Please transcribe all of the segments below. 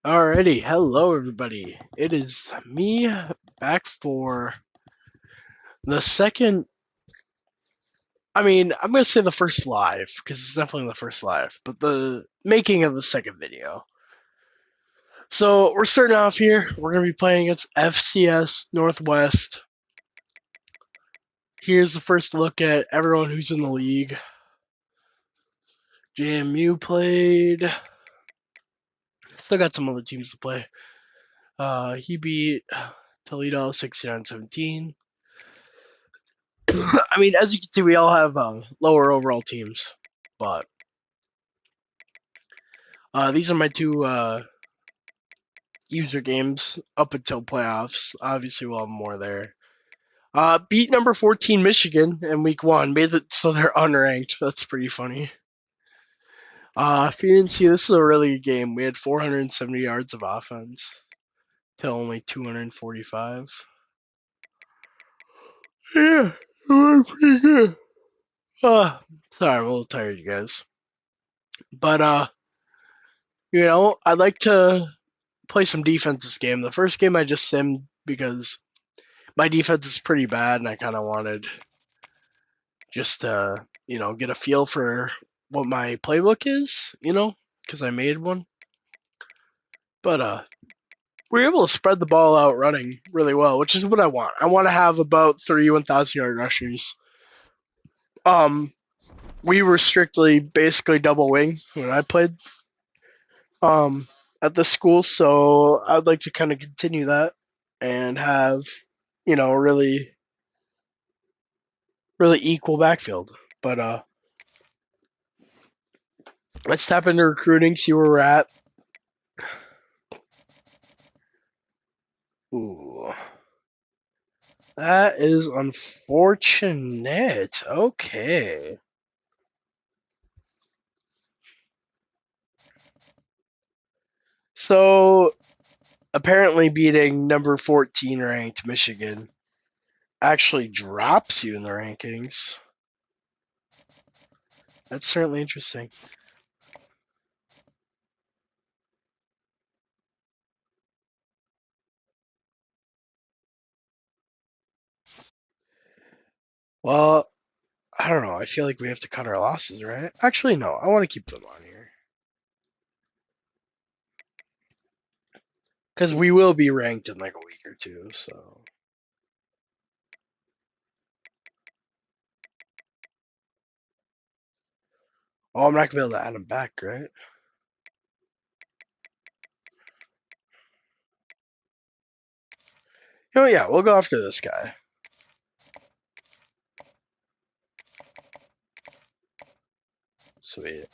Alrighty, hello everybody. It is me back for the second. I'm gonna say the first live because it's definitely the first live, but the making of the second video. So we're starting off here. We're gonna be playing against FCS Northwest. Here's the first look at everyone who's in the league. JMU played. Still got some other teams to play. He beat Toledo 69-17. As you can see, we all have lower overall teams, but these are my two user games up until playoffs. Obviously, we'll have more there. Beat number 14 Michigan in week one, made it so they're unranked. That's pretty funny. If you didn't see, this is a really good game. We had 470 yards of offense to only 245. Yeah, we're pretty good. Sorry, I'm a little tired, you guys. But I'd like to play some defense this game. The first game I just simmed because my defense is pretty bad, and I kind of wanted just to get a feel for what my playbook is, because I made one. But we're able to spread the ball out running really well, which is what I want. I want to have about 30 1,000-yard rushers. Um, we were strictly basically double wing when I played um at the school, so I'd like to kind of continue that and have really really equal backfield. But let's tap into recruiting, see where we're at. Ooh, that is unfortunate. Okay. So apparently beating number 14 ranked Michigan actually drops you in the rankings. That's certainly interesting. Well, I don't know. I feel like we have to cut our losses, right? Actually, no. I want to keep them on here because we will be ranked in like a week or two. So, I'm not gonna be able to add them back, right? Yeah, we'll go after this guy. Sweet.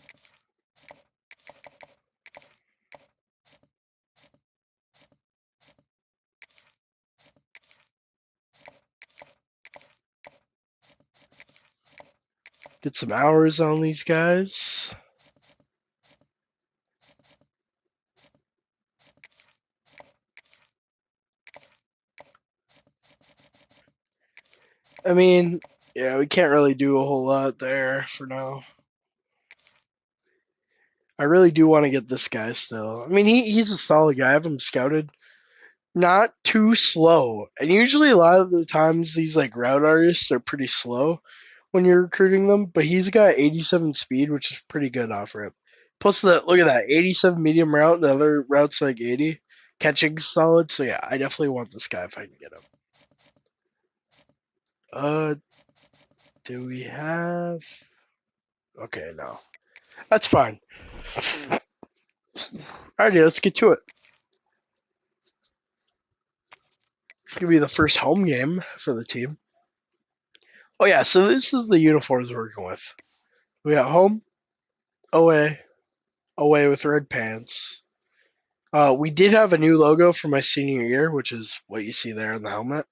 Get some hours on these guys. I mean, yeah, we can't really do a whole lot there for now. I really do want to get this guy still. He's a solid guy. I have him scouted. Not too slow. And usually a lot of the times these like route artists are pretty slow when you're recruiting them, but he's got 87 speed, which is pretty good off rip. Plus the look at that, 87 medium route, the other route's like 80. Catching's solid, so yeah, I definitely want this guy if I can get him. Uh do we have Okay, no. That's fine. Alrighty, let's get to it. It's gonna be the first home game for the team. Oh yeah, so this is the uniforms we're working with. We got home, away, away with red pants. We did have a new logo for my senior year, which is what you see there in the helmet.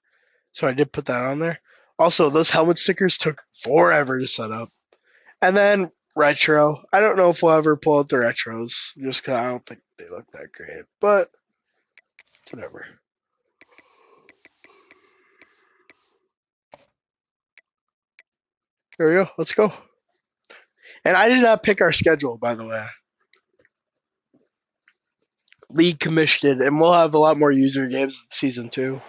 So I did put that on there. Also, those helmet stickers took forever to set up. And then retro. I don't know if we'll ever pull out the retros, just because I don't think they look that great. But whatever. There we go. Let's go. And I did not pick our schedule, by the way. league commissioned, and we'll have a lot more user games in season 2.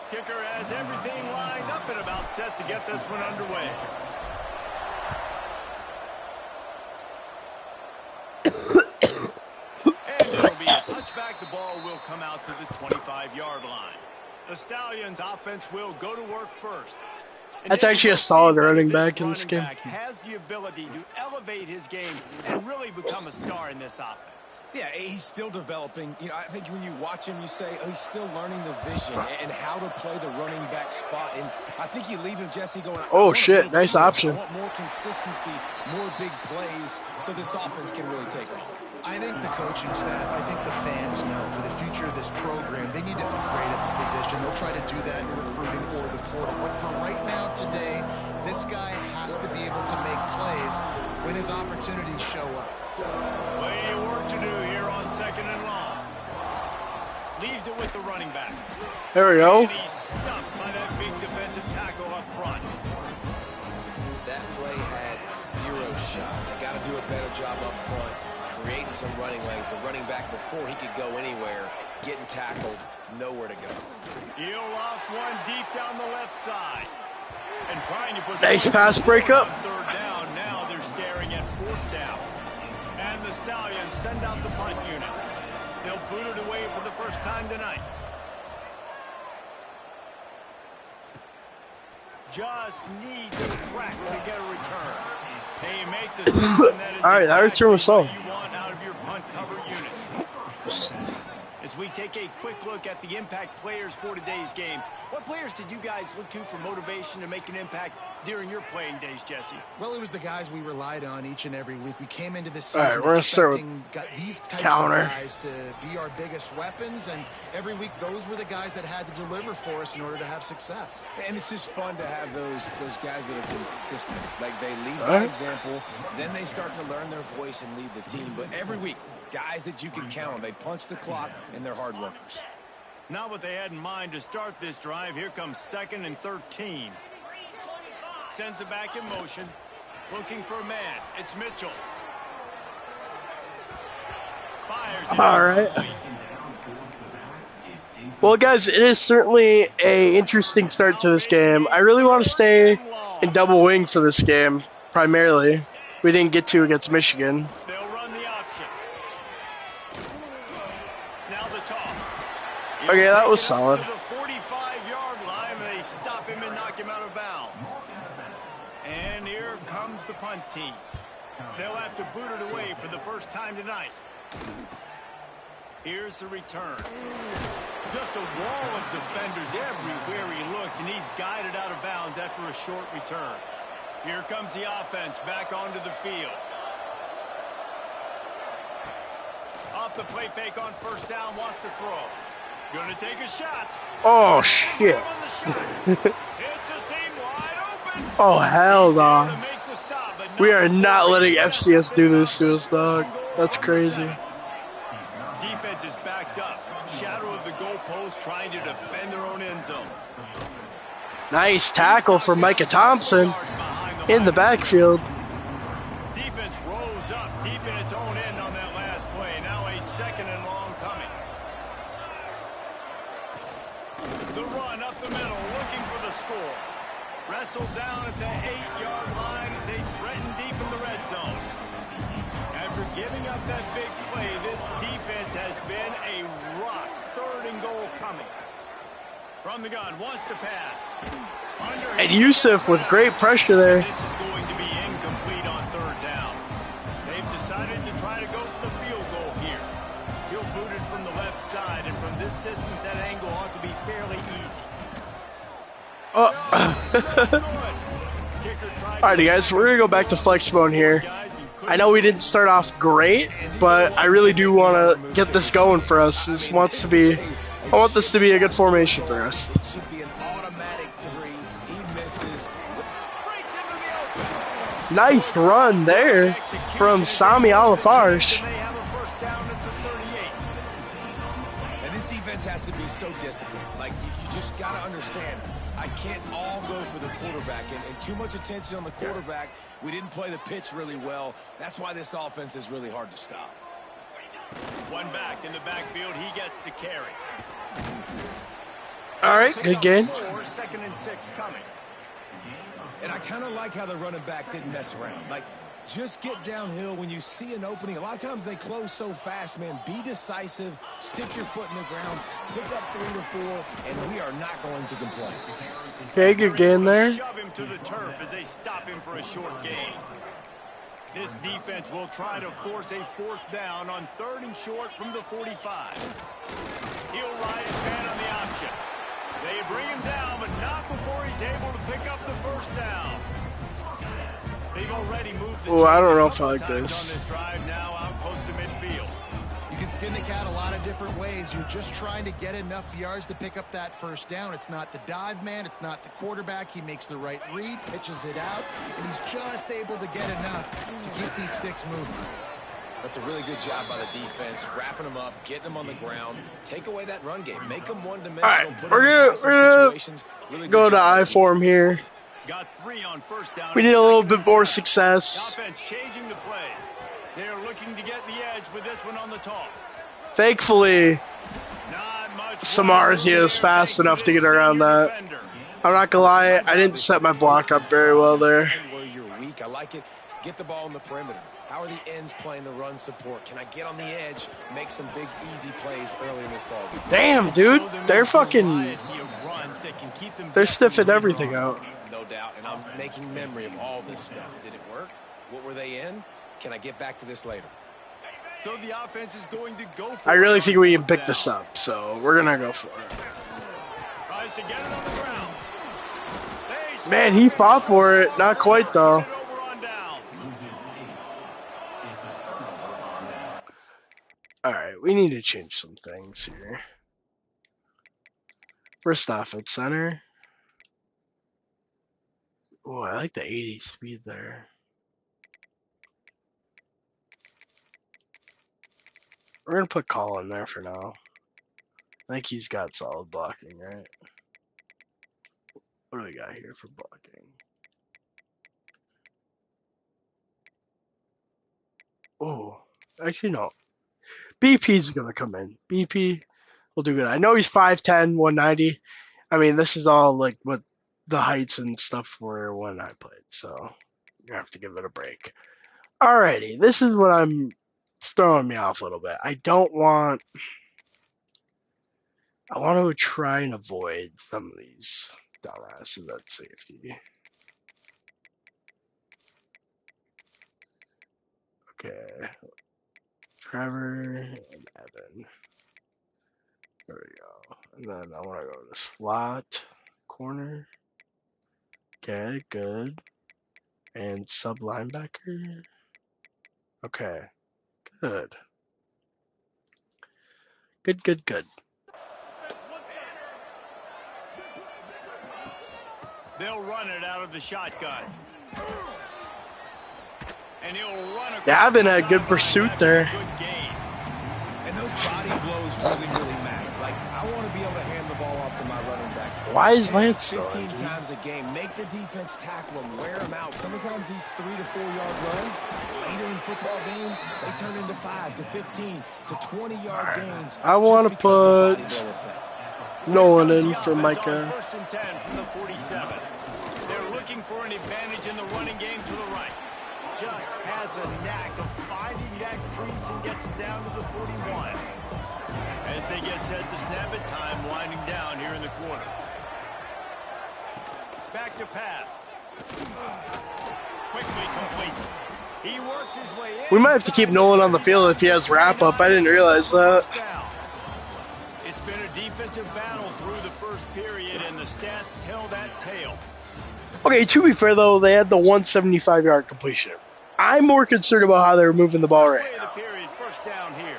Kicker has everything lined up and about set to get this one underway. And it'll be a touchback. The ball will come out to the 25-yard line. The Stallions offense will go to work first. That's actually a solid running back in this game. Has the ability to elevate his game and really become a star in this offense. Yeah, he's still developing. You know, I think when you watch him, you say, oh, he's still learning the vision and how to play the running back spot. And I think you leave him, Jesse, going, oh, shit, nice option. I want more consistency, more big plays, so this offense can really take off. I think the coaching staff, I think the fans know for the future of this program, they need to upgrade at the position. They'll try to do that in recruiting or the portal. But for right now, today, this guy has to be able to make plays when his opportunities show up. Plenty of work to do here on 2nd and long. Leaves it with the running back. There we go. And he's stuffed by that big defensive tackle up front. That play had zero shot. They got to do a better job up front, creating some running lanes. The running back, before he could go anywhere, getting tackled, nowhere to go. He'll loft one deep down the left side. And trying to put nice pass breakup. 3rd down. Now they're staring at 4th down. And the Stallions send out the punt unit. They'll boot it away for the first time tonight. Just needs a crack to get a return. They make this happen. That is all right, that return was solid. You want out of your punt cover unit. As we take a quick look at the impact players for today's game, what players did you guys look to for motivation to make an impact during your playing days, Jesse? Well, it was the guys we relied on each and every week. We came into this season all right, we're gonna start with these types counter. Of guys to be our biggest weapons, and every week those were the guys that had to deliver for us in order to have success. And it's just fun to have those guys that are consistent. Like, they lead by example, then they start to learn their voice and lead the team. But every week, guys that you can count on. They punch the clock, and they're hard workers. Not what they had in mind to start this drive. Here comes 2nd and 13. Sends it back in motion. Looking for a man. It's Mitchell. Fires it. All right. Well, guys, it is certainly a interesting start to this game. I really want to stay in double wing for this game, primarily. We didn't get to against Michigan. Okay, that was solid. To the 45-yard line, they stop him and knock him out of bounds. And here comes the punt team. They'll have to boot it away for the first time tonight. Here's the return. Just a wall of defenders everywhere he looks, and he's guided out of bounds after a short return. Here comes the offense back onto the field. Off the play fake on 1st down, wants to throw. Gonna take a shot. Oh, shit. It's a seam wide open. Oh, hell no. We are not letting FCS do this to us, dog. That's crazy. Defense is backed up. Shadow of the goalpost, trying to defend their own end zone. Nice tackle for Micah Thompson in the backfield. Defense rose up deep in its own end on that last play. Now a 2nd and long coming. The run up the middle, looking for the score. Wrestled down at the 8-yard line as they threaten deep in the red zone. After giving up that big play, this defense has been a rock. 3rd and goal coming. From the gun, wants to pass. And Yusuf with great pressure there. This is going to be incomplete on 3rd down. They've decided to try to go for the field goal here. He'll boot it from the left side, and from this distance, that angle ought to be fairly easy. Oh. Alrighty, guys, we're going to go back to flex mode here. I know we didn't start off great, but I really do want to get this going for us. I want this to be a good formation for us. Nice run there from Sami Alafarge. And this defense has to be so disciplined. Like, you just got to understand, I can't all go for the quarterback. And too much attention on the quarterback. We didn't play the pitch really well. That's why this offense is really hard to stop. One back in the backfield. He gets to carry. All right, good game. 2nd and 6 coming. And I kind of like how the running back didn't mess around. Like, just get downhill when you see an opening. A lot of times they close so fast, man. Be decisive, stick your foot in the ground, pick up 3 to 4, and we are not going to complain. Okay, good game there. Shove him to the turf as they stop him for a short gain. This defense will try to force a 4th down on 3rd and short from the 45. He'll ride his man on the option. They bring him down, but not before he's able to pick up the 1st down. They've already moved the I don't know chains if I like a couple times this. on this drive, now out close to midfield. You can skin the cat a lot of different ways. You're just trying to get enough yards to pick up that 1st down. It's not the dive man. It's not the quarterback. He makes the right read, pitches it out, and he's just able to get enough to keep these sticks moving. That's a really good job by the defense, wrapping them up, getting them on the ground. Take away that run game. Make them one-dimensional. All right, put we're them in gonna passing situations. Really go good to job by I the form defense. here. Got 3 on 1st down. We need a little 2nd bit and more 7. success. Offense changing the play. They're looking to get the edge with this one on the toss. Thankfully, Not much. Samarzia is fast enough to get around that. I'm not gonna lie, I didn't set my block up very well there. And where you're weak, I like it. Get the ball in the perimeter. How are the ends playing the run support? Can I get on the edge, make some big, easy plays early in this ball game? Damn, dude, they're fucking, they're stiffing everything out. No doubt, and I'm making memory of all this stuff. Did it work? What were they in? Can I get back to this later? So the offense is going to go for I really it think on we can 4th pick this down. up, so we're gonna go for it. Tries to get it on the ground. They Man, he fought for it. Not quite, though. Get it over on down. Alright, we need to change some things here. First off, at center. Oh, I like the 80 speed there. We're gonna put Colin there for now. I think he's got solid blocking, right? What do we got here for blocking? Oh, actually no. BP's gonna come in. BP will do good. I know he's 5'10", 190. I mean, this is all like what the heights and stuff were when I played, so you have to give it a break. Alrighty, this is what it's throwing me off a little bit. I want to try and avoid some of these dumbasses at safety. Okay. Trevor and Evan. There we go. And then I want to go to the slot corner. Okay, good. And sub linebacker. Okay, good. Good. They'll run it out of the shotgun. And he'll run across Davin had the good sideline pursuit after there. a good gain. And those body blows really matter. Like, I want to be able to hand the ball off to my running back. Why is 10, Lance still 15 in, dude? times a game. Make the defense tackle them, wear them out. Sometimes these 3 to 4 yard runs, later in football games, they turn into 5 to 15 to 20 yard gains. I want to just because of the put body blow effect. Nolan Here comes in the for offense Micah. on 1st and 10 from the 47. They're looking for an advantage in the running game to the right. Just has a knack of finding that crease and gets it down to the 41. As they get set to snap it, time winding down here in the quarter. Back to pass. Quickly complete. He works his way in. We might have to keep Nolan on the field if he has wrap up. I didn't realize that. It's been a defensive battle through the first period, and the stats tell that tale. Okay, to be fair though, they had the 175-yard completion. I'm more concerned about how they're moving the ball right Play of the now. period, 1st down here.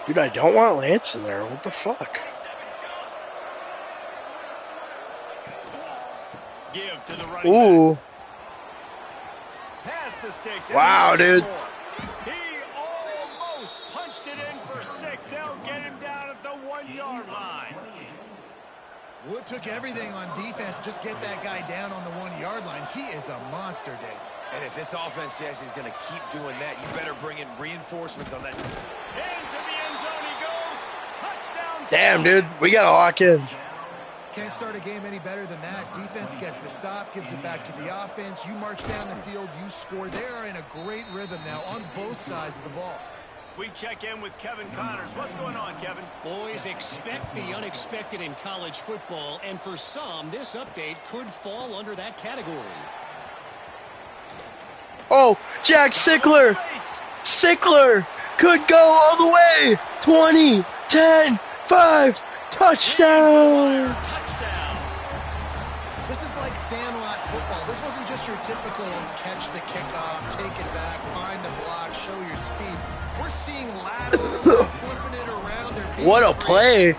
Dude, I don't want Lance in there. What the fuck? Give to the running Ooh. back. Pass the sticks. Wow, dude. He almost punched it in for 6. They'll get him down at the 1 yard line. Well, it took everything on defense to just get that guy down on the 1-yard line. He is a monster, Dave. And if this offense, Jesse, is going to keep doing that, you better bring in reinforcements on that. Into the end zone he goes. Touchdown. Damn, dude. We got to lock in. Can't start a game any better than that. Defense gets the stop, gives it back to the offense. You march down the field, you score. They are in a great rhythm now on both sides of the ball. We check in with Kevin Connors. What's going on, Kevin? Boys, expect the unexpected in college football, and for some, this update could fall under that category. Oh, Jack Sickler. Sickler could go all the way. 20, 10, 5, touchdown. This is like sandlot football. This wasn't just your typical catch the kickoff, take it back, find the block, show your speed. We're seeing laterals, they're flipping it around. What a play.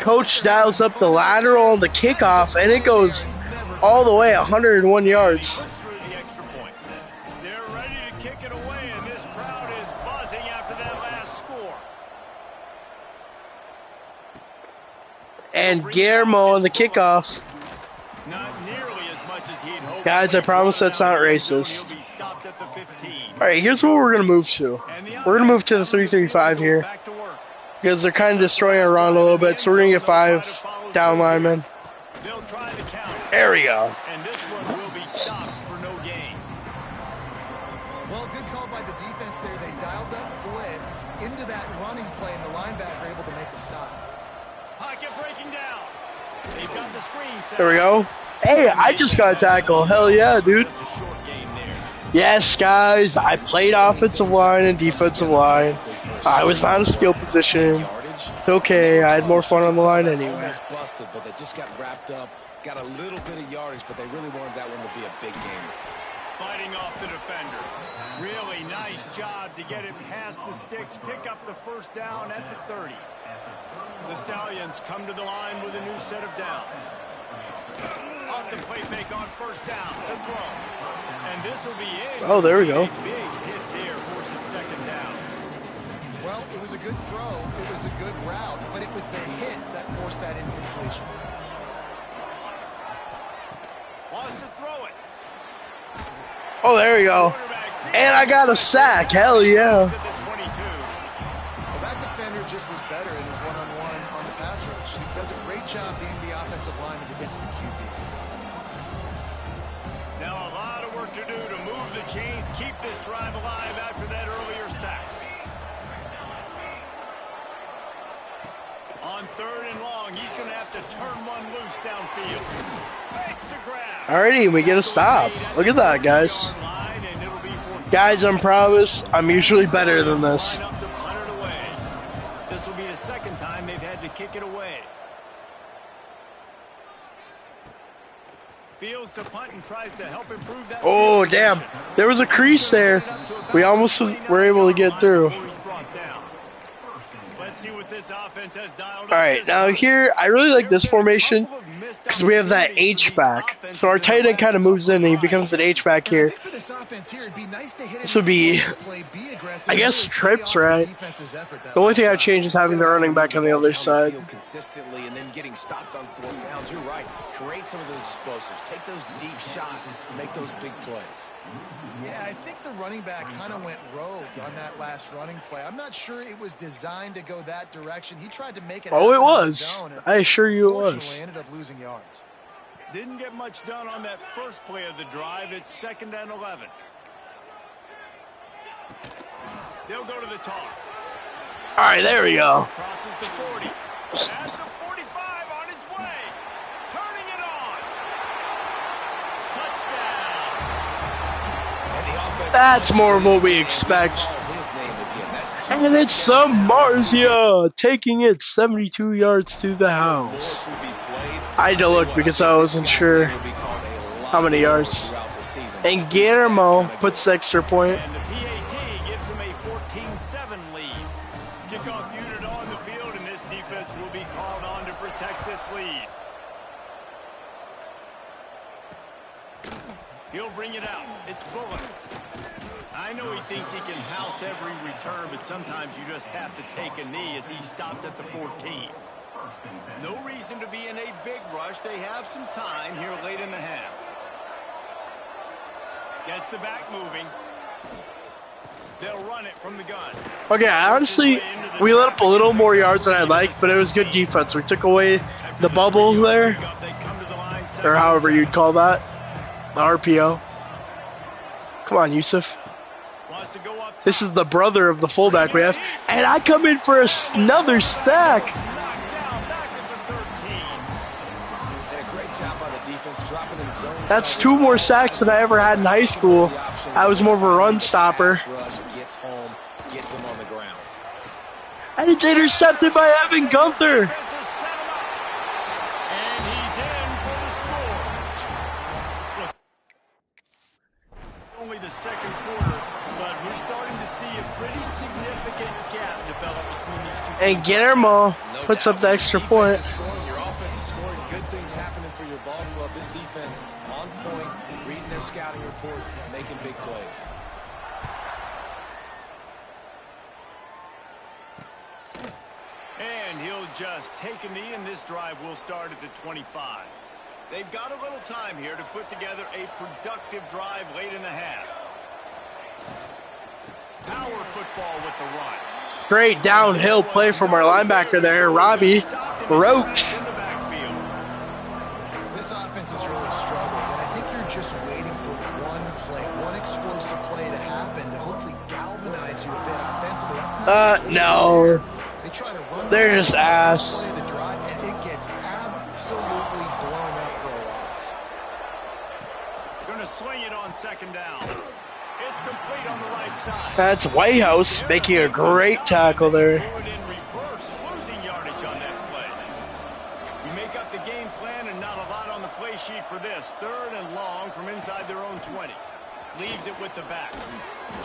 Coach dials up the lateral on the kickoff, and it goes all the way 101 yards. Through the extra point. They're ready to kick it away, and this crowd is buzzing after that last score. And Guillermo on the kickoff. Not nearly as much as he'd hoped. Guys, I promise that's not racist. He'll be stopped at the 15. All right, here's what we're going to move to. We're going to move to the 3-3-5 here Back to work. because they're kind of destroying our run a little bit, so we're going to get 5 down linemen. They'll try the count. There we go. And this one will be stopped for no gain. Well, good call by the defense there. They dialed up blitz into that running play, and the linebacker able to make the stop. Pocket breaking down. They've got the screen set. There we go. Hey, I just got a tackle. Hell yeah, dude. Just a short game there. Yes, guys, I played offensive line and defensive line. I was not a skill position. It's okay. I had more fun on the line anyway. Almost busted, but they just got wrapped up, got a little bit of yardage, but they really wanted that one to be a big game. Fighting off the defender. Really nice job to get it past the sticks, pick up the first down at the 30. The Stallions come to the line with a new set of downs. Off the play fake on first down. The throw. And this will be in. Oh, there we go. A big hit there forces second down. Well, it was a good throw. It was a good route, but it was the hit that forced that incompletion. Wants to throw it. Oh, there we go. And I got a sack. Hell yeah. At the 22. Well, that defender just was better in his one-on-one on the pass rush. He does a great job being the offensive lineman to get to the QB. Now a lot of work to do to move the chains, keep this drive alive after that earlier sack. On 3rd and long, he's going to have to turn one loose downfield. Fakes the grab. Alrighty, we get a stop. Look at that, guys. Guys, I promise I'm usually better than this. This will be the second time they've had to kick it away. Fields to punt and tries to help improve that. Oh, damn. There was a crease there. We almost were able to get through. Let's see what this offense has dialed up. All right, now here, I really like this formation because we have that H-back. So our tight end kind of moves in and he becomes an H-back here. This would be, I guess, trips, right? The only thing I'd change is having the running back on the other side. Consistently and then getting stopped on 4th downs. You're right. Create some of those explosives. Take those deep shots. Make those big plays. Yeah, I think the running back kind of went rogue on that last running play. I'm not sure it was designed to go that direction. He tried to make it. Oh, it was. I assure you it was. Ended up losing yards. Didn't get much done on that first play of the drive. It's 2nd and 11. They'll go to the toss. All right, there we go. Crosses the 40. At the 45 on his way. Turning it on. Touchdown. And the offense. That's more of what we expect. And it's some Marzia taking it 72 yards to the house. I had to look because I wasn't sure how many yards. And Guillermo puts the extra point. And the PAT gives him a 14-7 lead. Kickoff unit on the field, and this defense will be called on to protect this lead. He'll bring it out. It's Bullock. I know he thinks he can house every return, but sometimes you just have to take a knee as he's stopped at the 14. No reason to be in a big rush. They have some time here late in the half. Gets the back moving. They'll run it from the gun. Okay, honestly, we let up a little more yards than I'd like, but it was good defense. We took away the bubble there, or however you'd call that, the RPO. Come on, Yusuf. This is the brother of the fullback we have, and I come in for another stack. That's 2 more sacks than I ever had in high school. I was more of a run stopper. And it's intercepted by Evan Gunther. And he's in for the score. Look, it's only the second quarter, but we're starting to see a pretty significant gap develop between these two teams. And Guillermo puts up the extra point. Your offense is scoring. Good things happening for your ball club. This defense on point, reading their scouting report, making big plays. And he'll just take a knee, and this drive will start at the 25. They've got a little time here to put together a productive drive late in the half. Power football with the run. Great downhill play from our linebacker there, Robbie Roach. This offense has really struggled, and I think you're just waiting for one play, one explosive play to happen to hopefully galvanize you a bit offensively. That's not no. They try to run They're just ass. the drive, and it gets absolutely blown up for a loss. Going to swing it on second down. It's complete on the right side. That's Whitehouse making a great tackle there. Losing yardage on that play. You make up the game plan and not a lot on the play sheet for this. 3rd and long from inside their own 20. Leaves it with the back.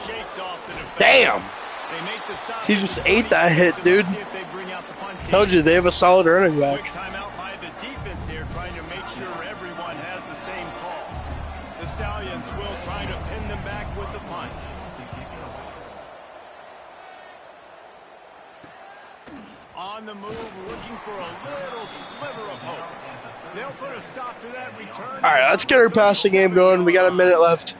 Shakes off the defense. Damn. They make the stop. He just ate that hit, dude. Told you they have a solid running back. Quick timeout by the defense here, trying to make sure everyone has the same call. The Stallions will try to pin them back with the punt. On the move, looking for a little sliver of hope. They'll put a stop to that return. All right, let's get our passing game going. We got a minute left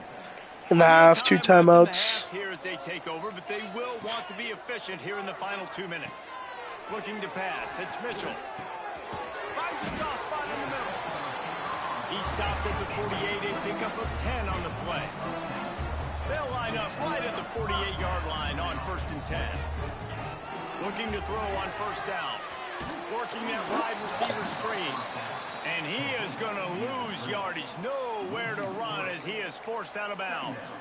in the half, 2 timeouts. Here as they take over, but they will want to be efficient here in the final 2 minutes. Looking to pass, it's Mitchell. Finds a soft spot in the middle. He stopped at the 48, a pickup of 10 on the play. They'll line up right at the 48-yard line on 1st and 10. Looking to throw on 1st down. Working that wide receiver screen. And he is going to lose yardage. Nowhere to run as he is forced out of bounds.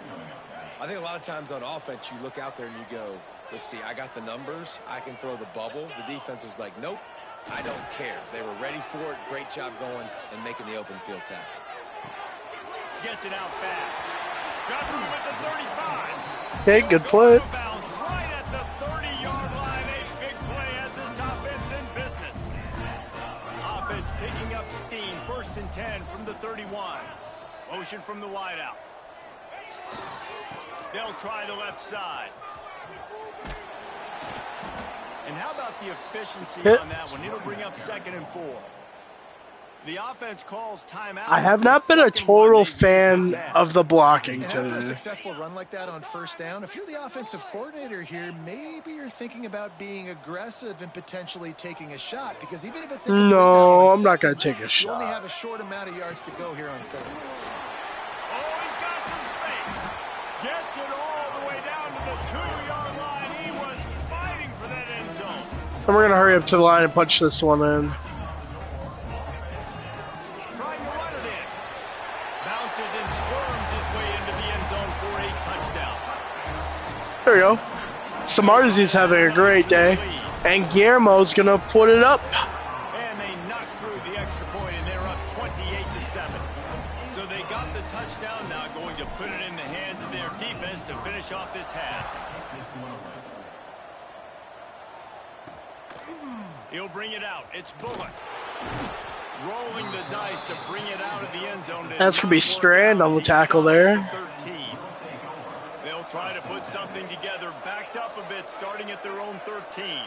I think a lot of times on offense, you look out there and you go, let's see, I got the numbers. I can throw the bubble. The defense is like, nope, I don't care. They were ready for it. Great job going and making the open field tackle. Gets it out fast. Got room at the 35. Okay, good play. Right at the 30-yard line. A big play as this offense in business. Offense picking up steam. 1st and 10 from the 31. Motion from the wideout. They'll try the left side. And how about the efficiency on that one? It'll bring up 2nd and 4. The offense calls timeout. I have not been a total fan of the blocking And after a today. successful run like that on 1st down, if you're the offensive coordinator here, maybe you're thinking about being aggressive and potentially taking a shot, because even if it's incomplete No, now on I'm not going to 2nd, take a you only shot. have a short amount of yards to go here on 3rd. Oh, he's got some space. Gets it all the way down to the 2-yard line. He was fighting for that end zone. And we're going to hurry up to the line and punch this one in. Trying to run it in. Bounces and squirms his way into the end zone for a touchdown. There we go. Samarzi's having a great day. And Guillermo's going to put it up. And they knocked through the extra point, and they're up 28-7. So they got the touchdown, now going to put it in the hands of their defense to finish off this half. He'll bring it out. It's Bullock. Rolling the dice to bring it out of the end zone. That's going to be Strand on the tackle there. 13. They'll try to put something together, backed up a bit, starting at their own 13.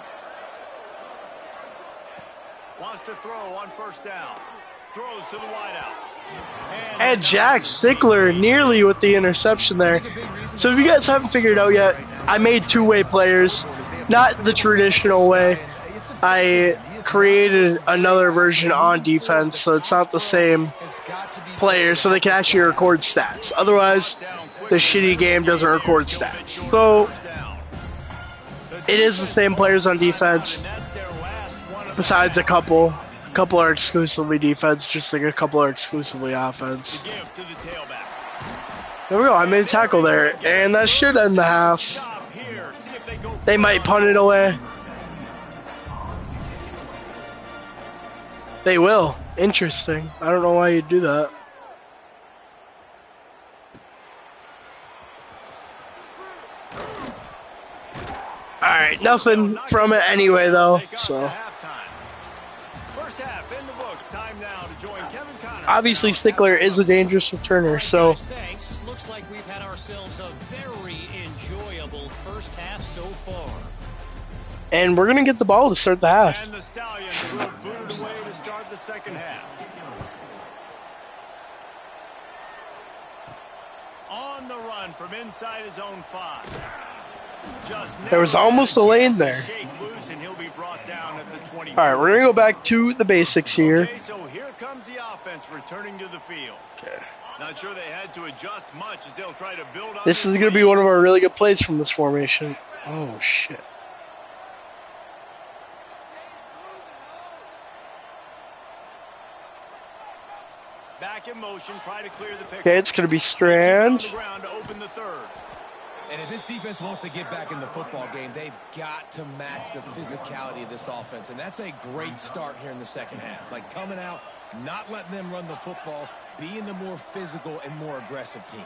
Wants to throw on first down. Throws to the wideout. And Jack Sickler nearly with the interception there. So if you guys haven't figured it out yet, I made two-way players, not the traditional way. I created another version on defense, so it's not the same player, so they can actually record stats. Otherwise, the shitty game doesn't record stats. So it is the same players on defense, besides a couple. A couple are exclusively defense, just like a couple are exclusively offense. There we go, I made a tackle there, and that should end the half. They might punt it away. They will. Interesting. I don't know why you'd do that. Alright, nothing from it anyway, though, so. Obviously, Stickler is a dangerous returner, so. Thanks. Looks like we've had ourselves a very enjoyable first half so far. And we're going to get the ball to start the half. And the Stallions will boot away to start the second half. On the run from inside his own 5. There was almost a lane there. Alright, we're going to go back to the basics here. Okay, so here comes the offense returning to the field. Okay. Not sure they had to adjust much as they'll try to build on This is going to be one of our really good plays from this formation. Oh, shit. Back in motion, try to clear the picture. Okay, it's going to be Strand. And if this defense wants to get back in the football game, they've got to match the physicality of this offense. And that's a great start here in the second half. Like coming out, not letting them run the football, being the more physical and more aggressive team.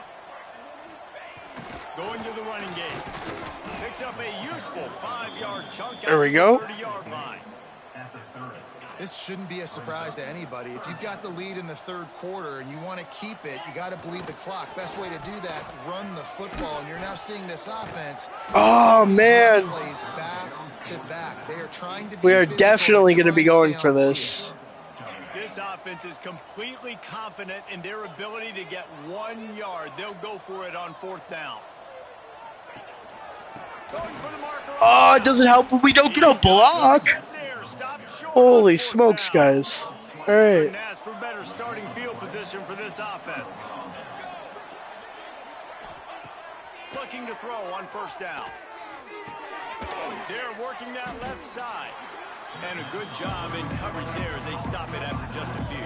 Going to the running game. Picks up a useful 5-yard chunk. There we go. 30-yard line. This shouldn't be a surprise to anybody. If you've got the lead in the third quarter and you want to keep it, you got to bleed the clock. Best way to do that, run the football. And you're now seeing this offense. Oh, man. Plays back to back. They are trying to be We are physical, definitely going to be going stay for on the this. This offense is completely confident in their ability to get 1 yard. They'll go for it on fourth down. Going for the marker. Oh, it doesn't help when we don't get a block. Holy smokes, guys. All right. Ask for better starting field position for this offense. Looking to throw on first down. They're working that left side. And a good job in coverage there as they stop it after just a few.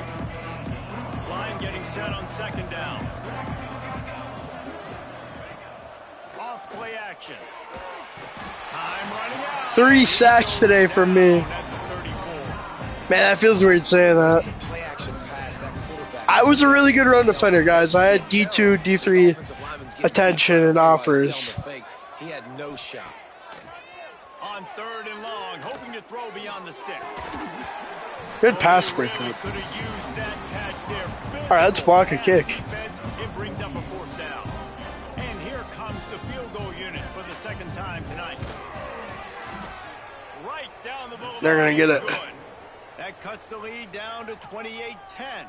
Line getting set on second down. Off play action. Time running out. 3 sacks today from me. Man, that feels weird saying that. I was a really good run defender, guys. I had D2, D3 attention and offers. He had no shot. On third and long, hoping to throw beyond the sticks. Good pass breakup. All right, let's block a kick. It brings up a fourth down. And here comes the field goal unit for the second time tonight. Right down the boulevard. They're going to get it. That cuts the lead down to 28-10.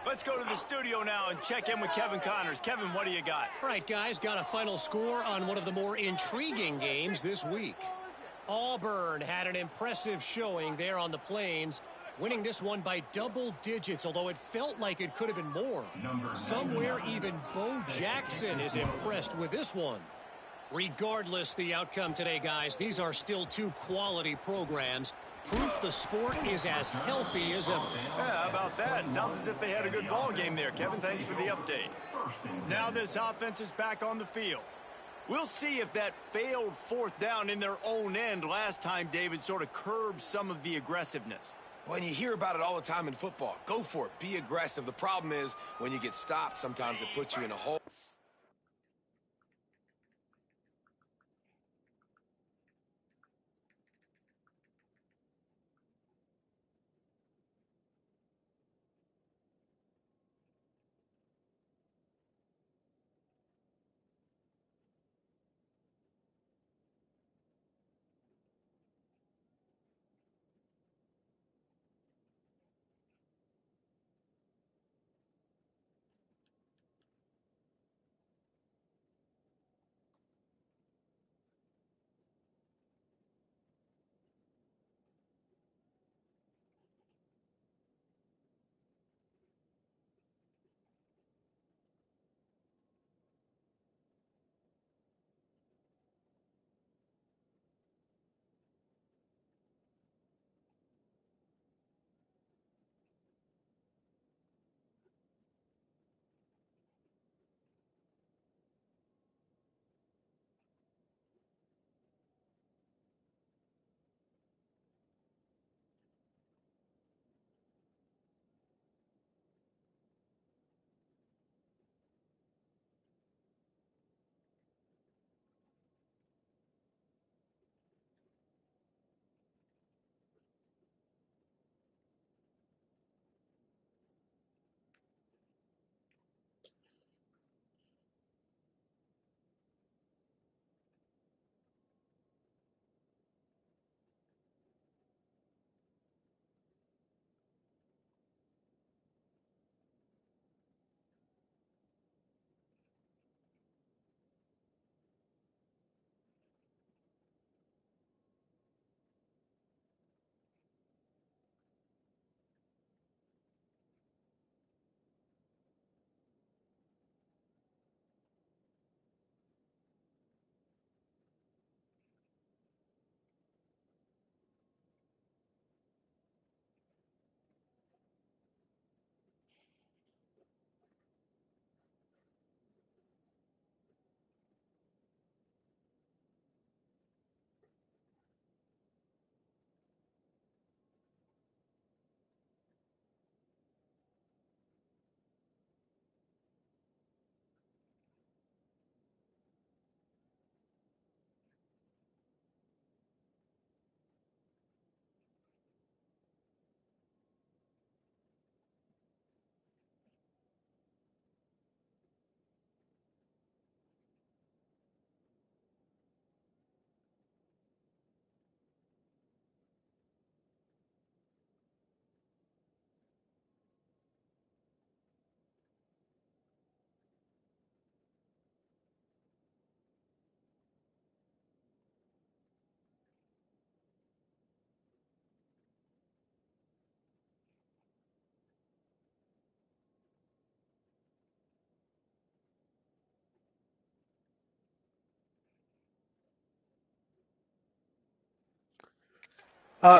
Let's go to the studio now and check in with Kevin Connors. Kevin, what do you got? All right, guys, got a final score on one of the more intriguing games this week. Auburn had an impressive showing there on the Plains, winning this one by double digits, although it felt like it could have been more. Somewhere even Bo Jackson is impressed with this one. Regardless the outcome today, guys, these are still two quality programs. Proof the sport is as healthy as ever. Yeah, how about that? Sounds as if they had a good ball game there. Kevin, thanks for the update. Now this offense is back on the field. We'll see if that failed fourth down in their own end last time, David, sort of curbed some of the aggressiveness. When you hear about it all the time in football, go for it. Be aggressive. The problem is when you get stopped, sometimes it puts you in a hole.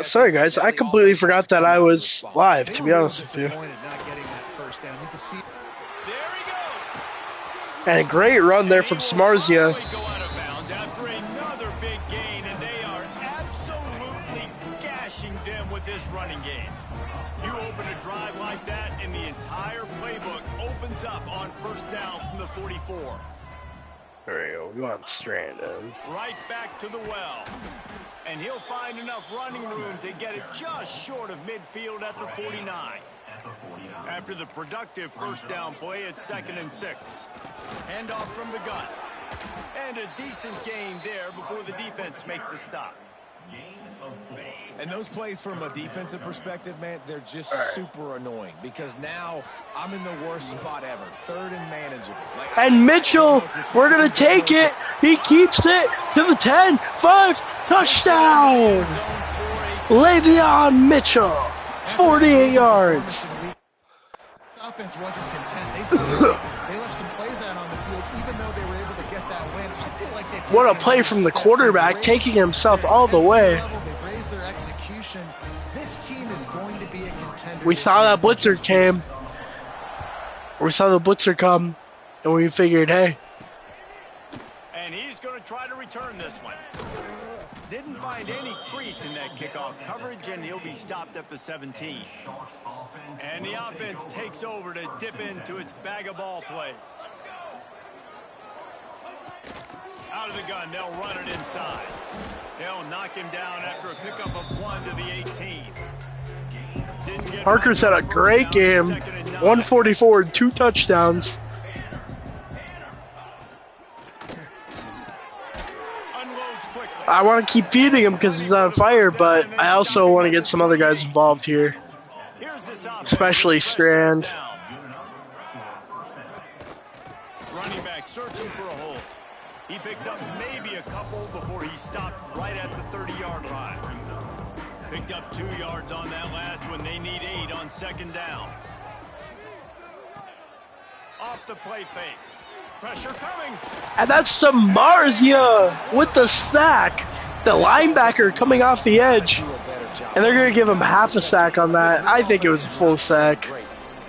Sorry guys, I completely forgot that I was live, to be honest with you. Not getting that first down. You can see. There he goes. And a great run there from Samarzia. Finally go out of bounds after another big gain, and they are absolutely gashing them with this running game. You open a drive like that, and the entire playbook opens up on first down from the 44. There we go, we want Stranded. Right back to the well. And he'll find enough running room to get it just short of midfield at the 49. After the productive first down play, it's 2nd and 6. Handoff from the gun. And a decent gain there before the defense makes the stop. And those plays from a defensive perspective, man, they're just super annoying because now I'm in the worst spot ever. 3rd and manageable. And Mitchell, we're going to take it. He keeps it to the 10, 5, touchdown. Le'Veon Mitchell, 48 yards. This offense wasn't content. They left some plays out on the field, even though they were able to get that win. I feel like they've What a play from the quarterback, taking himself all the way. They've raised their execution. This team is going to be a contender. We saw that blitzer came. We saw the blitzer come, and we figured, hey. And he's going to try to return this one. Didn't find any crease in that kickoff coverage, and he'll be stopped at the 17. And the offense takes over to dip into its bag of ball plays. Out of the gun, they'll run it inside. They'll knock him down after a pickup of 1 to the 18. Parker's had a great game. 144 and 2 touchdowns. I want to keep feeding him because he's on fire, but I also want to get some other guys involved here, especially Strand. Running back searching for a hole. He picks up maybe a couple before he stopped right at the 30-yard line. Picked up 2 yards on that last one. They need 8 on 2nd down. Off the play fake. Pressure coming. And that's Samarzia with the sack. The linebacker coming off the edge. And they're going to give him half a sack on that. I think it was a full sack. They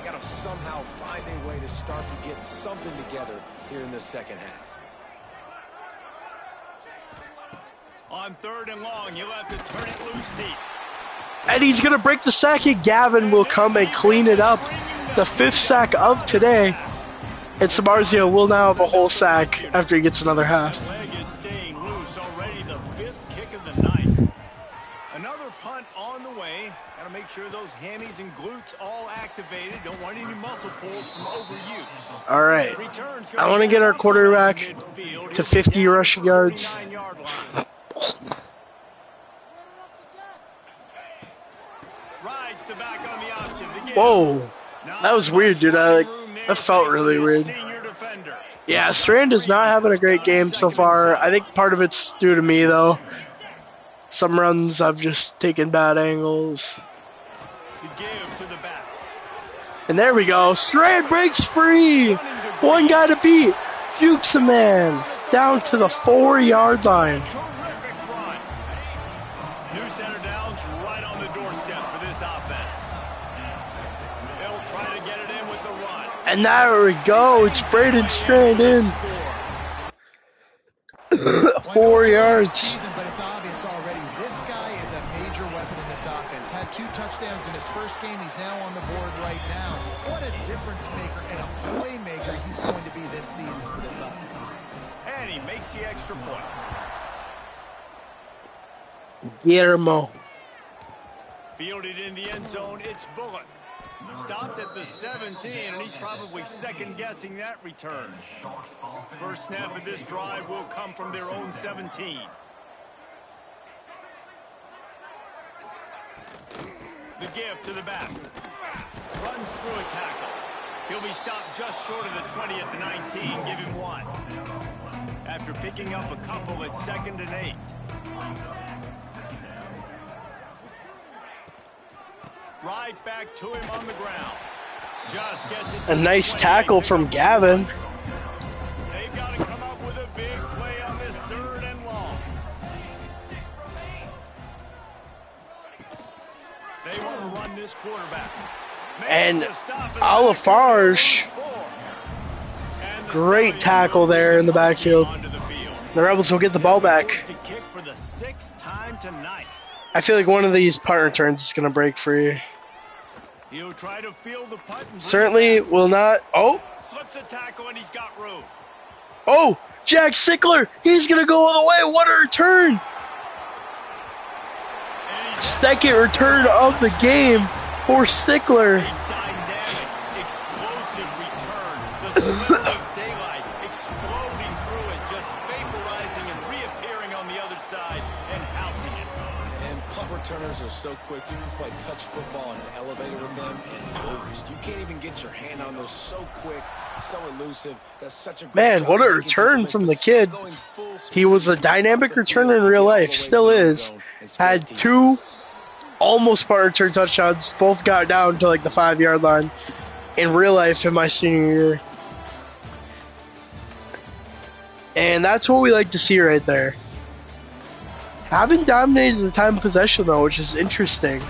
got to somehow find a way to start to get something together here in the second half. On 3rd and long, you'll have to turn it loose deep. And he's going to break the sack, and Gavin will come and clean it up. The 5th sack of today. And Samarzia will now have a whole sack after he gets another half. Leg is staying loose already, the 5th kick of the night. Another punt on the way. Got to make sure those hammies and glutes all activated. Don't want any muscle pulls from overuse. All right. I want to get our quarterback to 50 rushing yards. Whoa. That was weird, dude. That felt really weird. Yeah, Strand is not having a great game so far. I think part of it's due to me, though. Some runs I've just taken bad angles. And there we go. Strand breaks free. One guy to beat. Jukes a man down to the 4-yard line. New center downs right on the doorstep for this offense. They'll try to get it in with the run. And there we go. It's Braden Strand in. 4 yards. But it's obvious already. This guy is a major weapon in this offense. Had 2 touchdowns in his first game. He's now on the board right now. What a difference maker and a playmaker he's going to be this season for this offense. And he makes the extra point. Guillermo. Fielded in the end zone, it's Bullock. Stopped at the 17, and he's probably second-guessing that return. First snap of this drive will come from their own 17. The give to the back. Runs through a tackle. He'll be stopped just short of the 20 at the 19. Give him 1. After picking up a couple at 2nd and 8. Right back to him on the ground. Just gets it. A nice tackle from Gavin. They've got to come up with a big play on this 3rd and long. They want to run this quarterback. And Alafarge, great tackle there in the backfield. The Rebels will get the ball back. I feel like one of these punt returns is going to break free. He'll try to field the punt. Certainly will not. Oh. Slips a tackle and he's got room. Oh, Jack Sickler. He's going to go all the way. What a return. Second return of the game for Sickler. A dynamic, explosive return. The sliver of daylight exploding through it, just vaporizing and reappearing on the other side and housing it. And punt returners are so quick. You can play touch football in an elevator with them and lose. You can't even get your hand on those so quick, so elusive. That's such a great Man, job what a making return people from miss, the kid. going full speed He was a dynamic up the returner in field to real get all life. the way Still to the end is. zone and score a Had team. 2 almost punt return touchdowns. Both got down to like the 5-yard line in real life in my senior year. And that's what we like to see right there. Haven't dominated the time of possession though, which is interesting.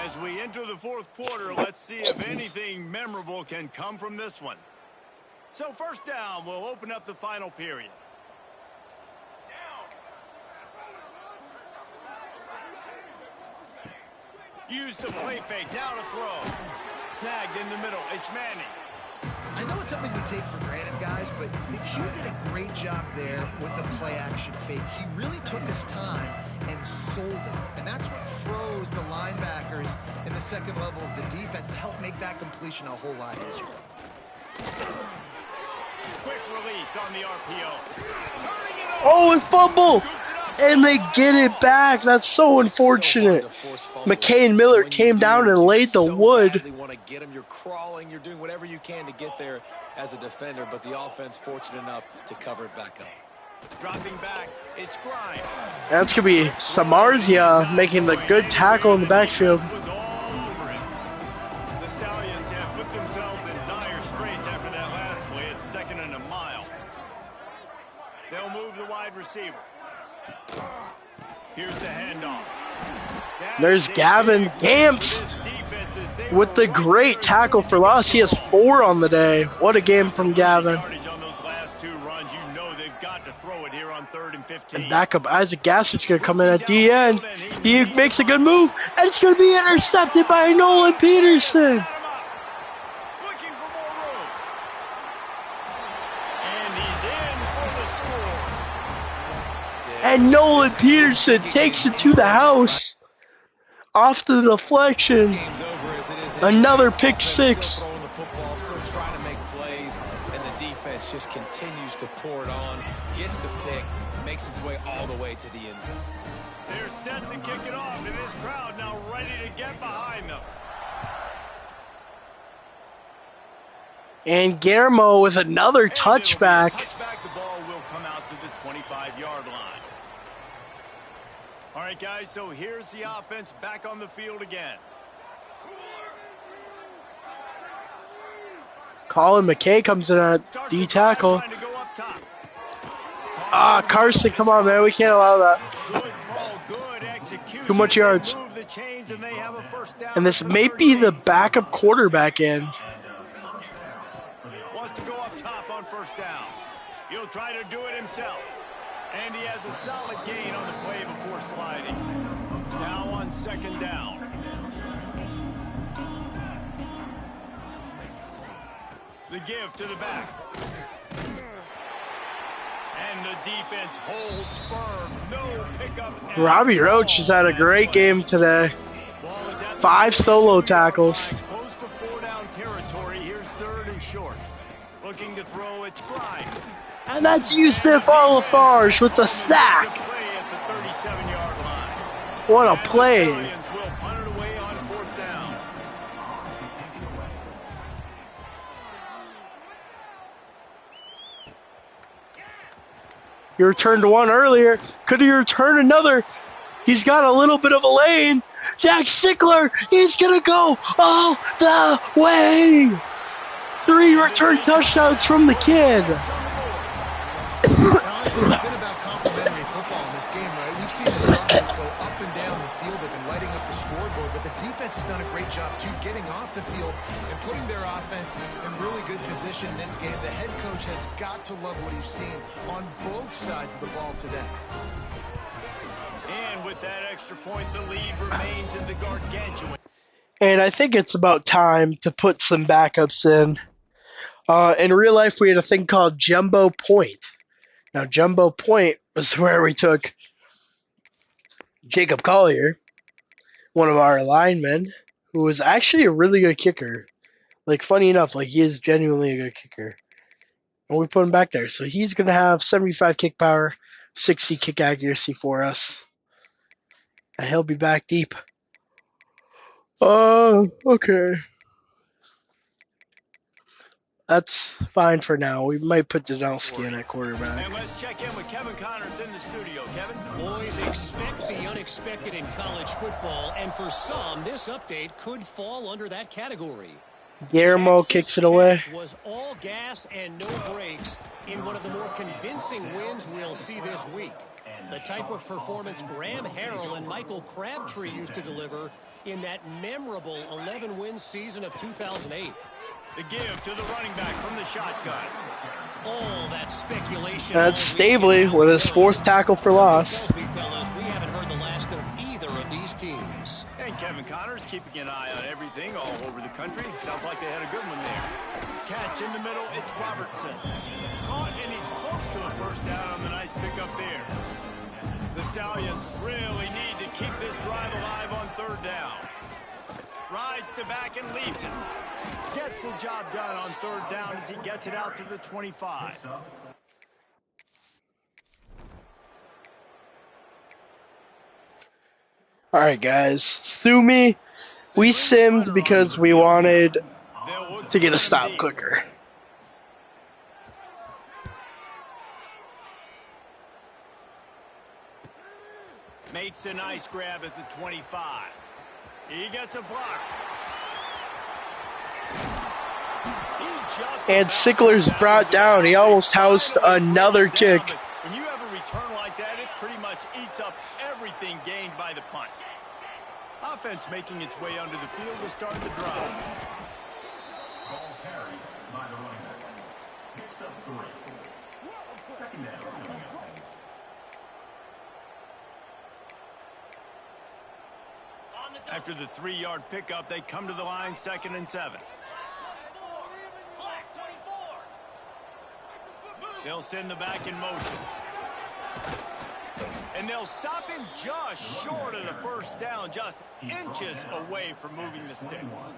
As we enter the fourth quarter, let's see if anything memorable can come from this one. So first down, we'll open up the final period. Use the play fake, now to throw. Snagged in the middle, it's Manning. I know it's something we take for granted, guys, but Hugh did a great job there with the play-action fake. He really took his time and sold it, and that's what froze the linebackers in the second level of the defense to help make that completion a whole lot easier. Quick release on the RPO. Turning it over. Oh, and fumble! Scoops it up. And they get it back. That's so unfortunate. McKay and Miller came down and laid the wood. Want to get him. You're crawling. You're doing whatever you can to get there as a defender, but the offense fortunate enough to cover it back up. Dropping back, it's Grimes. That's going to be Samarzia making the good tackle in the backfield. Was all over it. The Stallions have put themselves in dire straits after that last play. It's 2nd and a mile. They'll move the wide receiver. Here's the handoff. There's Gavin Gamps with the great tackle for loss. He has 4 on the day. What a game from Gavin. On those last 2 runs, you know they've got to throw it here on 3rd and 15. And backup Isaac Gassett's going to come in at the end. He makes a good move, and it's going to be intercepted by Nolan Peterson. Looking for more room. And he's in for the score. And Nolan Peterson takes it to the house. Off the deflection. Game's over as it is. Another pick Offense six. Still throwing the football, still trying to make plays, and the defense just continues to pour it on. Gets the pick, makes its way all the way to the end zone. They're set to kick it off, and this crowd now ready to get behind them. And Guillermo with another And it'll be a touchback. touchback. The ball will come out to the 25-yard line. All right, guys, so here's the offense back on the field again. Colin McKay comes in at Starts D the drive tackle. trying to go up top. Ah, Carson, come on, man. We can't allow that. Good call, good execution. Too much yards. They move the chains and they have a first down And this at the may be 38. the backup quarterback in. Wants to go up top on first down. He'll try to do it himself. And he has a solid gain on the play before sliding. Now on 2nd down. The give to the back. And the defense holds firm. No pickup. Robbie Roach has had a great game today. Ball is at the 5 solo tackles. Close to 4-down territory. Here's 3rd and short. Looking to throw, it's Grimes. And that's Yusuf Alafarge with the sack. Play at the 37-yard line. What a And the play. Stallions will punt it away on 4th down. You returned one earlier. Could he return another? He's got a little bit of a lane. Jack Sickler, he's going to go all the way. 3 return touchdowns from the kid. Honestly, it's been about complimentary football in this game, right? We've seen this offense go up and down the field. They've been lighting up the scoreboard, but the defense has done a great job, too, getting off the field and putting their offense in really good position in this game. The head coach has got to love what he's seen on both sides of the ball today. And with that extra point, the lead remains in the gargantuan. And I think it's about time to put some backups in. In real life, we had a thing called Jumbo Point. Now, Jumbo Point was where we took Jacob Collier, one of our linemen, who was actually a really good kicker. Like, funny enough, like, he is genuinely a good kicker. And we put him back there. So he's going to have 75 kick power, 60 kick accuracy for us. And he'll be back deep. Oh, okay. That's fine for now. We might put Danowski in at quarterback. And let's check in with Kevin Connors in the studio. Kevin? Boys, expect the unexpected in college football, and for some, this update could fall under that category. Guillermo Texas kicks it away. Tech was all gas and no brakes in one of the more convincing wins we'll see this week. The type of performance Graham Harrell and Michael Crabtree used to deliver in that memorable 11-win season of 2008. The give to the running back from the shotgun. All that speculation. That's Stabley with his fourth tackle for loss. Tells me, fellas, we haven't heard the last of either of these teams. And Kevin Connors keeping an eye on everything all over the country. Sounds like they had a good one there. Catch in the middle, it's Robertson. Caught, and he's close to the first down on the nice pickup there. The Stallions really need to keep this drive alive on third down. Rides to back and leaves it. Gets the job done on third down as he gets it out to the 25. All right, guys. Sue me. We simmed because we wanted to get a stop quicker. Makes a nice grab at the 25. He gets a block. And Sickler's brought down. He almost housed another kick. When you have a return like that, it pretty much eats up everything gained by the punt. Offense making its way under the field to start the drive. Ball carried by the running back. Picks up 3. Second down. After the 3-yard pickup, they come to the line, 2nd and 7. They'll send the back in motion. And they'll stop him just short of the first down, just inches away from moving the sticks.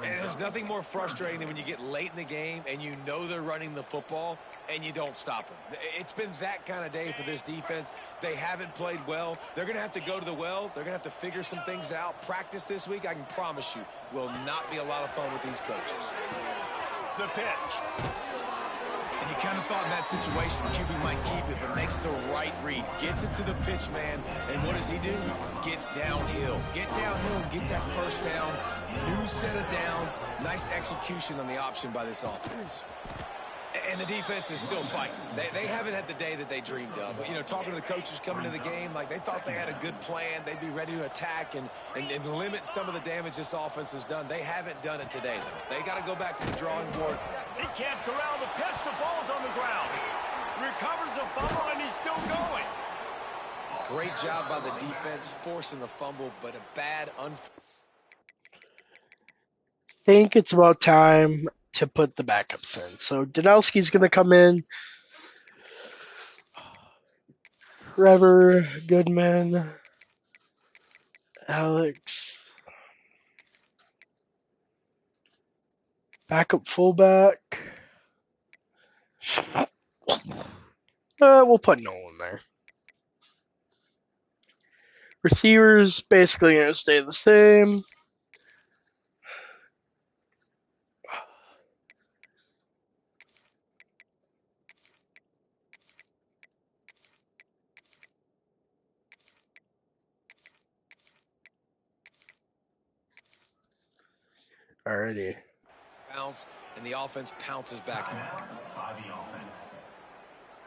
And there's nothing more frustrating than when you get late in the game and you know they're running the football and you don't stop them. It's been that kind of day for this defense. They haven't played well. They're going to have to go to the well. They're going to have to figure some things out. Practice this week, I can promise you, will not be a lot of fun with these coaches. The pitch. And you kind of thought in that situation, QB might keep it, but makes the right read. Gets it to the pitch man, and what does he do? Gets downhill. Get downhill and get that first down. New set of downs. Nice execution on the option by this offense. And the defense is still fighting. They haven't had the day that they dreamed of. But, you know, talking to the coaches coming to the game, like they thought they had a good plan. They'd be ready to attack and limit some of the damage this offense has done. They haven't done it today, though. They got to go back to the drawing board. He can't corral the pitch. The ball's on the ground. Recovers the fumble, and he's still going. Great job by the defense, forcing the fumble, but a bad Think it's about time to put the backups in. So Danowski's going to come in. Trevor, Goodman, Alex. Backup fullback. We'll put Nolan there. Receivers basically going to stay the same. Alrighty. bounce, and the offense pounces back on it. By the offense.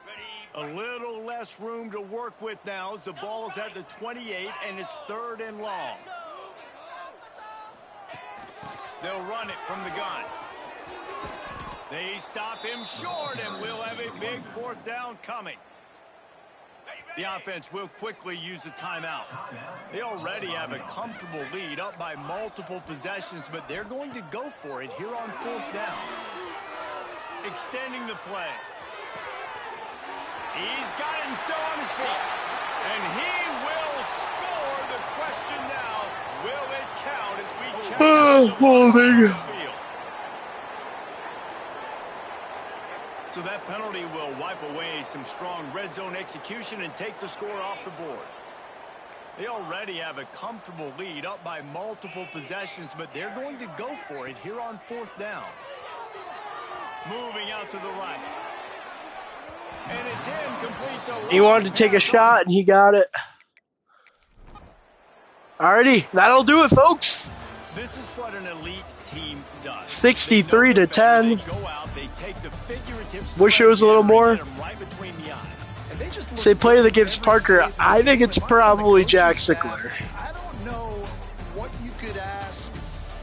Ready A little less room to work with now as the ball's at the 28 and it's 3rd and long. They'll run it from the gun. They stop him short, and we'll have a big 4th down coming. The offense will quickly use a timeout. They already have a comfortable lead up by multiple possessions, but they're going to go for it here on 4th down. Extending the play. He's got it and still on his feet. And he will score. The question now, will it count as we check out the field? So that penalty will wipe away some strong red zone execution and take the score off the board. They already have a comfortable lead up by multiple possessions, but they're going to go for it here on 4th down. Moving out to the right. And it's incomplete. He wanted to take a shot, and he got it. Alrighty, that'll do it, folks. This is what an elite team does. 63 to 10. They go out, they take the figurative Wish it was a little more. right between the eyes. And they just Say player that gives Parker, I think it's probably Jack Sickler. I don't know what you could ask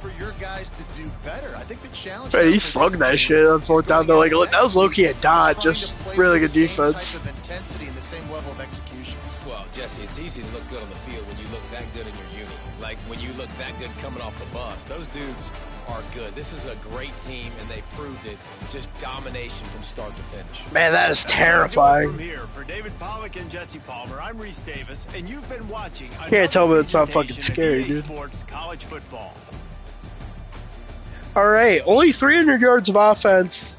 for your guys to do better. I think the challenge. Hey, he slung that shit on 4th down. Though, like that was low-key a dot, just really good defense. Type of intensity and the same level of execution. Well, Jesse, it's easy to look good on the field when you look that good in your unit. Like when you look that good coming off the bus. Those dudes are good. This is a great team, and they proved it. Just domination from start to finish. Man, that is From terrifying. here, for David Pollack and Jesse Palmer, I'm Reese Davis, and you've been watching. Can't tell me it's not another fucking scary, presentation of dude. EA Sports College Football. All right, only 300 yards of offense,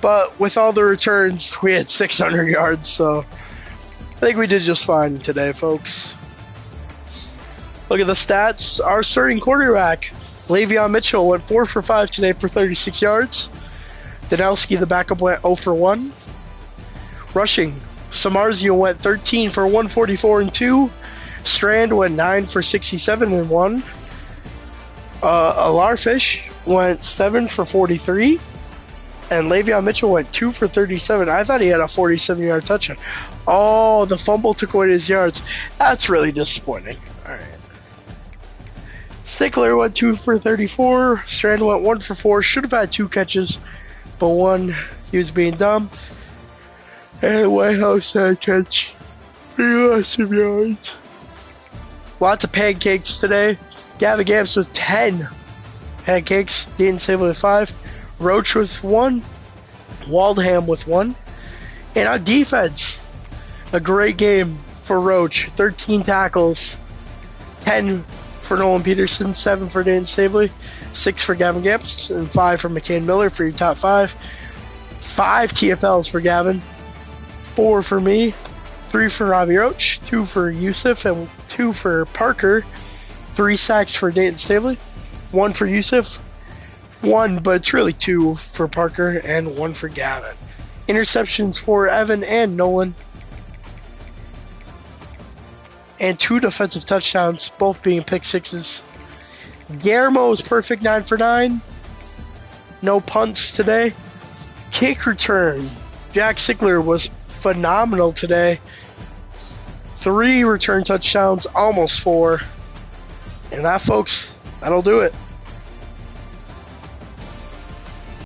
but with all the returns, we had 600 yards, so I think we did just fine today, folks. Look at the stats. Our starting quarterback, Le'Veon Mitchell, went 4 for 5 today for 36 yards. Danowski, the backup, went 0 for 1. Rushing, Samarzio went 13 for 144 and 2. Strand went 9 for 67 and 1. Alarfish went 7 for 43. And Le'Veon Mitchell went 2 for 37. I thought he had a 47-yard touchdown. Oh, the fumble took away his yards. That's really disappointing. All right. Sickler went 2 for 34. Strand went 1 for 4. Should have had 2 catches, but 1, he was being dumb. And Whitehouse had a catch. He lost some yards. Lots of pancakes today. Gavin Gamps with 10 pancakes. Dean Sable with 5. Roach with 1. Waldham with 1. And on defense, a great game for Roach. 13 tackles. 10 for Nolan Peterson. 7 for Dan Stabley. 6 for Gavin Gamps. And 5 for McCain Miller for your top 5. 5 TFLs for Gavin. 4 for me. 3 for Robbie Roach. 2 for Yusuf. And 2 for Parker. 3 sacks for Dayton Stabley. 1 for Yusuf. 1, but it's really 2 for Parker and 1 for Gavin. Interceptions for Evan and Nolan. And 2 defensive touchdowns, both being pick sixes. Guillermo was perfect, 9 for 9. No punts today. Kick return. Jack Sickler was phenomenal today. 3 return touchdowns, almost 4. And that, folks, that'll do it.